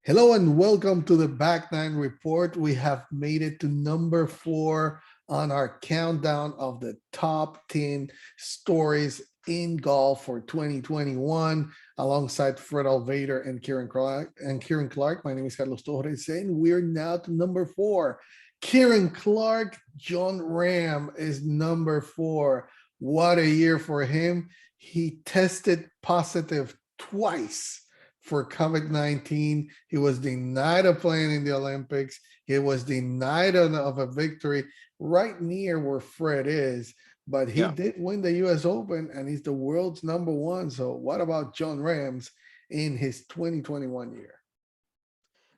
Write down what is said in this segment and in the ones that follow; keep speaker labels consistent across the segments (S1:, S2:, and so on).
S1: Hello and welcome to the Back Nine Report. We have made it to number four on our countdown of the top 10 stories in golf for 2021, alongside Fred Altvater and Kieran Clark. My name is Carlos Torres, and we're now to number four. Kieran Clark, Jon Rahm is number four. What a year for him. He tested positive twice for COVID-19. He was denied of playing in the Olympics. He was denied of a victory right near where Fred is. But he
S2: Yeah,
S1: did win the US Open and he's the world's number one. So, what about Jon Rahm's in his 2021 year?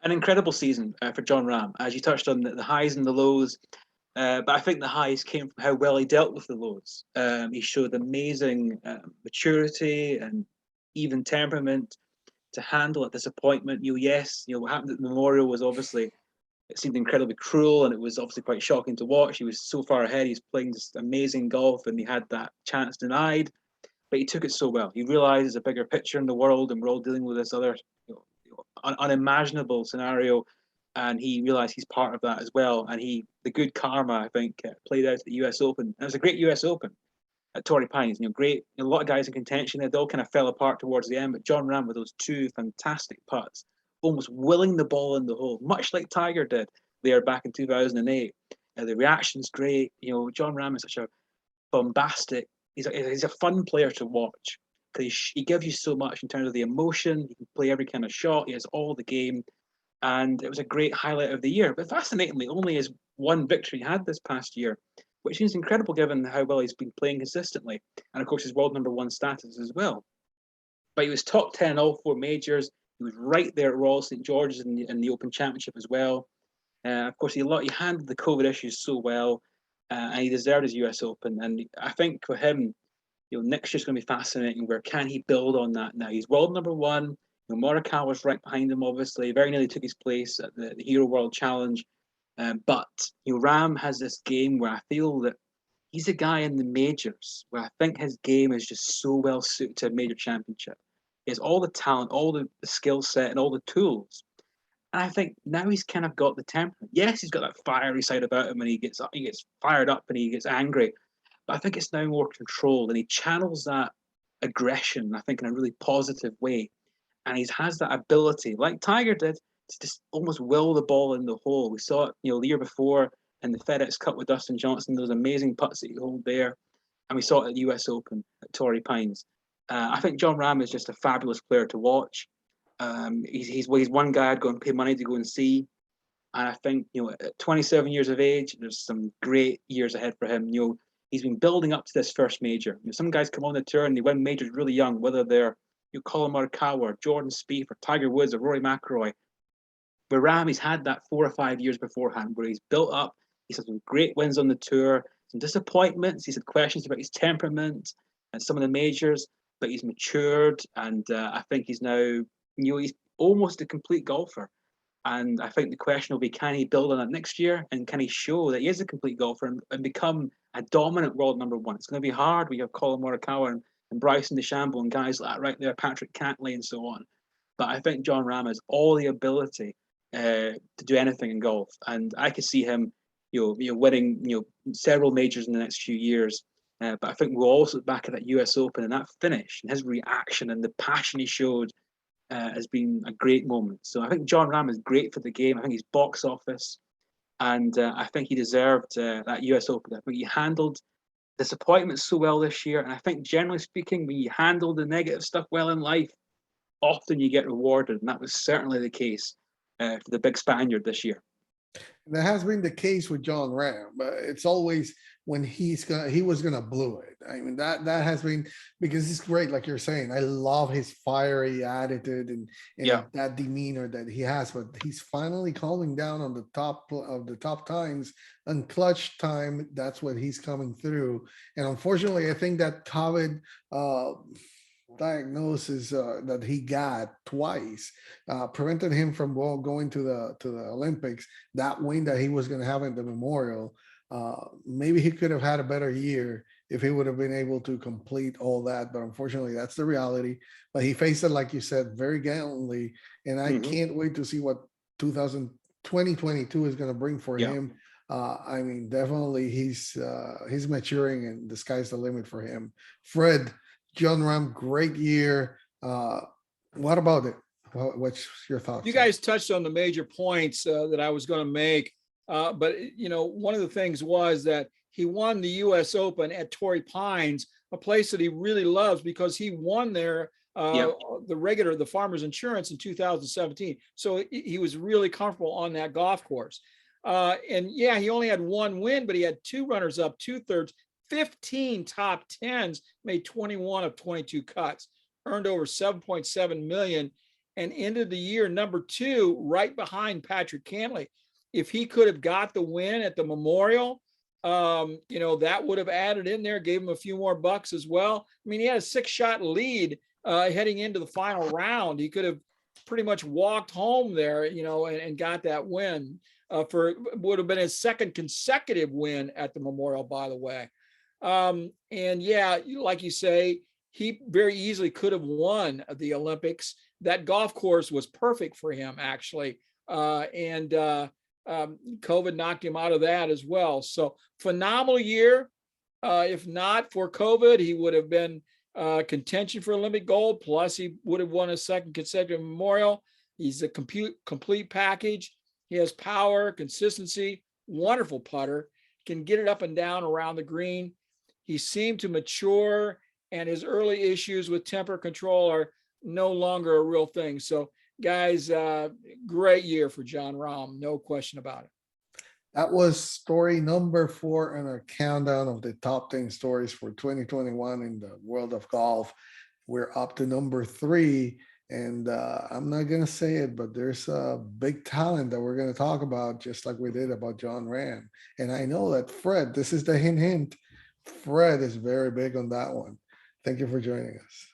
S2: an incredible season for Jon Rahm. As you touched on the highs and the lows, but I think the highs came from how well he dealt with the lows. He showed amazing maturity and even temperament to handle a disappointment. Yes, what happened at the Memorial was obviously it seemed incredibly cruel, and it was obviously quite shocking to watch. He was so far ahead. He's playing just amazing golf, and he had that chance denied. But he took it so well. He realized there's a bigger picture in the world, and we're all dealing with this other unimaginable scenario, and he realized he's part of that as well. And the good karma, I think, played out at the U.S. Open. And it was a great U.S. Open at Torrey Pines. Great. A lot of guys in contention. They all kind of fell apart towards the end, but Jon Rahm with those two fantastic putts, almost willing the ball in the hole, much like Tiger did there back in 2008. The reaction's great. Jon Rahm is such a bombastic. He's a fun player to watch because he gives you so much in terms of the emotion. He can play every kind of shot. He has all the game, and it was a great highlight of the year. But fascinatingly, only his one victory he had this past year, which seems incredible given how well he's been playing consistently, and of course his world number one status as well. But he was top 10 in all four majors. He was right there at Royal St George's in the Open Championship as well. Of course, he handled the COVID issues so well, and he deserved his US Open. And I think for him, next year's going to be fascinating. Where can he build on that now? He's world number one. Morikawa's right behind him, obviously. Very nearly took his place at the Hero World Challenge. But Rahm has this game where I feel that he's a guy in the majors where I think his game is just so well suited to a major championship. He has all the talent, all the skill set, and all the tools. And I think now he's kind of got the temperament. Yes, he's got that fiery side about him, and he gets fired up and he gets angry. But I think it's now more controlled, and he channels that aggression, I think, in a really positive way. And he has that ability, like Tiger did, to just almost will the ball in the hole. We saw it, the year before in the FedEx Cup with Dustin Johnson, those amazing putts that he hold there. And we saw it at the US Open at Torrey Pines. I think Jon Rahm is just a fabulous player to watch. He's one guy I'd go and pay money to go and see. And I think, at 27 years of age, there's some great years ahead for him. He's been building up to this first major. Some guys come on the tour and they win majors really young, whether they're Colin Morikawa or Jordan Spieth or Tiger Woods or Rory McIlroy. But Rahm, he's had that 4 or 5 years beforehand where he's built up. He's had some great wins on the tour, some disappointments. He's had questions about his temperament and some of the majors, but he's matured, and I think he's now, he's almost a complete golfer. And I think the question will be, can he build on that next year? And can he show that he is a complete golfer and become a dominant world number one? It's going to be hard. We have Colin Morikawa and Bryson DeChambeau and guys like that right there, Patrick Cantlay and so on. But I think Jon Rahm has all the ability to do anything in golf. And I could see him, winning, several majors in the next few years. But I think we'll also look back at that US Open and that finish and his reaction and the passion he showed has been a great moment. So I think Jon Rahm is great for the game. I think he's box office, and I think he deserved that US Open. I think he handled disappointment so well this year, and I think generally speaking, when you handle the negative stuff well in life, often you get rewarded, and that was certainly the case for the big Spaniard this year.
S1: That has been the case with Jon Rahm, but it's always when he was gonna blow it. I mean that has been because it's great, like you're saying. I love his fiery attitude and
S2: Yeah,
S1: that demeanor that he has, but he's finally calming down on the top of the top times and clutch time. That's what he's coming through. And unfortunately, I think that COVID diagnosis that he got twice prevented him from going to the Olympics. That win that he was going to have in the Memorial, maybe he could have had a better year if he would have been able to complete all that. But unfortunately, that's the reality. But he faced it, like you said, very gallantly. And I
S2: Hmm.
S1: can't wait to see what 2022 is going to bring for
S2: Yeah.
S1: him. I mean, definitely he's maturing, and the sky's the limit for him. Fred, Jon Rahm, great year. What about it? What's your
S3: You
S1: thoughts on it?
S3: guys touched on the major points that I was going to make. But, one of the things was that he won the U.S. Open at Torrey Pines, a place that he really loves because he won there
S2: Yeah.
S3: the Farmers Insurance in 2017. So he was really comfortable on that golf course. And yeah, he only had one win, but he had two runners up, two thirds, 15 top tens, made 21 of 22 cuts, earned over 7.7 million, and ended the year number 2, right behind Patrick Cantlay. If he could have got the win at the Memorial, that would have added in there, gave him a few more bucks as well. I mean, he had a 6-shot lead heading into the final round. He could have pretty much walked home there, and got that win. Would have been his second consecutive win at the Memorial, by the way. And yeah, like you say, he very easily could have won the Olympics. That golf course was perfect for him, actually. And COVID knocked him out of that as well. So phenomenal year. If not for COVID, he would have been contention for Olympic gold. Plus, he would have won a second consecutive Memorial. He's a complete package. He has power, consistency, wonderful putter, can get it up and down around the green. He seemed to mature, and his early issues with temper control are no longer a real thing. So, guys, great year for Jon Rahm, no question about it.
S1: That was story number 4 in our countdown of the top 10 stories for 2021 in the world of golf. We're up to number 3. And I'm not going to say it, but there's a big talent that we're going to talk about, just like we did about Jon Rahm. And I know that Fred, this is the hint. Fred is very big on that one. Thank you for joining us.